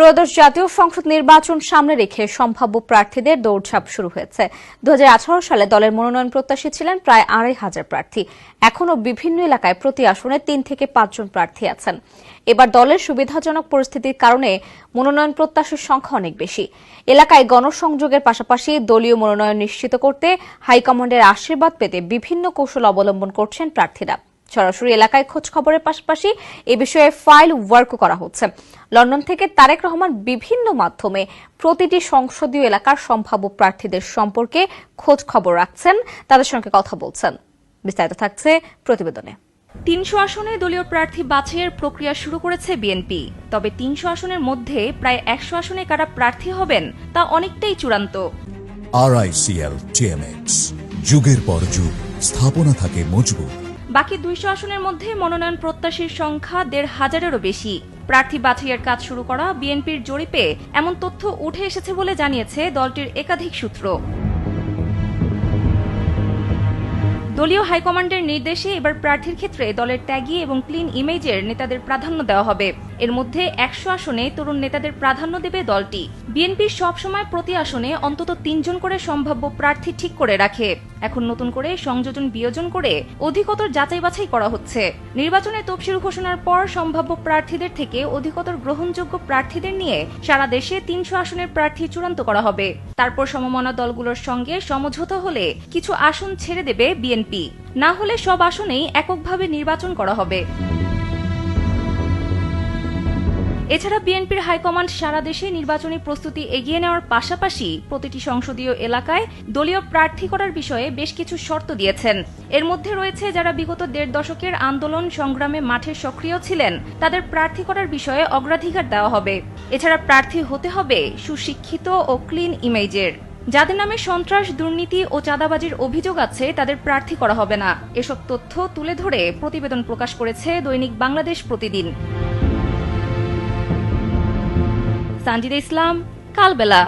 ত্রয়োদশ জাতীয় সংসদ নির্বাচন সামনে রেখে সম্ভাব্য প্রার্থীদের দৌড়ঝাঁপ শুরু হয়েছে। 2018 সালে দলের মনোনয়ন প্রত্যাশী ছিলেন প্রায় 2500 প্রার্থী। এখনও বিভিন্ন এলাকায় প্রতি আসনে 3 থেকে 5 জন প্রার্থী আছেন। এবার দলের সুবিধাজনক পরিস্থিতির কারণে মনোনয়ন প্রত্যাশীর সংখ্যা অনেক বেশি। এলাকায় গণসংযোগের পাশাপাশি দলীয় মনোনয়ন নিশ্চিত করতে হাইকমান্ডের আশীর্বাদ পেতে বিভিন্ন কৌশল অবলম্বন করছেন প্রার্থীরা। সরাসরি এলাকায় খোঁজ খবরের পাশাপাশি এ বিষয়ে ফাইল ওয়ার্কও করা হচ্ছে। লন্ডন থেকে তারেক রহমান বিভিন্ন মাধ্যমে প্রতিটি সংসদীয় এলাকার সম্ভাব্য প্রার্থীদের সম্পর্কে খোঁজ খবর রাখছেন, তাদের সঙ্গে কথা বলছেন। বিস্তারিত থাকছে প্রতিবেদনে। 300 আসনে দলীয় প্রার্থী বাছাইয়ের প্রক্রিয়া শুরু করেছে বিএনপি। তবে 300 আসনের মধ্যে প্রায় 100 আসনে কারা প্রার্থী হবেন তা অনেকটাই চূড়ান্ত। RICL TMX, যুগের পর যুগ স্থাপনা থাকে মজবুত। বাকি 200 আসনের মধ্যে মনোনয়ন প্রত্যাশীর সংখ্যা 1500-এরও বেশি। প্রার্থী বাছাইয়ের কাজ শুরু করা বিএনপির জরিপে এমন তথ্য উঠে এসেছে বলে জানিয়েছে দলটির একাধিক সূত্র। দলীয় হাইকমান্ডের নির্দেশে এবার প্রার্থীর ক্ষেত্রে দলের ত্যাগী এবং ক্লিন ইমেজের নেতাদের প্রাধান্য দেওয়া হবে। এর মধ্যে 100 আসনে তরুণ নেতাদের প্রাধান্য দেবে দলটি। বিএনপি সবসময় প্রতি আসনে অন্তত 3 জন করে সম্ভাব্য প্রার্থী ঠিক করে রাখে। এখন নতুন করে সংযোজন বিয়োজন করে অধিকতর যাচাই বাছাই করা হচ্ছে। নির্বাচনের তফসিল ঘোষণার পর সম্ভাব্য প্রার্থীদের থেকে অধিকতর গ্রহণযোগ্য প্রার্থীদের নিয়ে সারা দেশে 300 আসনের প্রার্থী চূড়ান্ত করা হবে। তারপর সমমনা দলগুলোর সঙ্গে সমঝোতা হলে কিছু আসন ছেড়ে দেবে বিএনপি, না হলে সব আসনেই এককভাবে নির্বাচন করা হবে। এছাড়া বিএনপির হাইকমান্ড সারা দেশে নির্বাচনী প্রস্তুতি এগিয়ে নেওয়ার পাশাপাশি প্রতিটি সংসদীয় এলাকায় দলীয় প্রার্থী করার বিষয়ে বেশ কিছু শর্ত দিয়েছেন। এর মধ্যে রয়েছে যারা বিগত 1.5 দশকের আন্দোলন সংগ্রামে মাঠে সক্রিয় ছিলেন তাদের প্রার্থী করার বিষয়ে অগ্রাধিকার দেওয়া হবে। এছাড়া প্রার্থী হতে হবে সুশিক্ষিত ও ক্লিন ইমেজের। যাদের নামে সন্ত্রাস, দুর্নীতি ও চাঁদাবাজির অভিযোগ আছে তাদের প্রার্থী করা হবে না। এসব তথ্য তুলে ধরে প্রতিবেদন প্রকাশ করেছে দৈনিক বাংলাদেশ প্রতিদিন। সানজিদা ইসলাম, কালবেলা।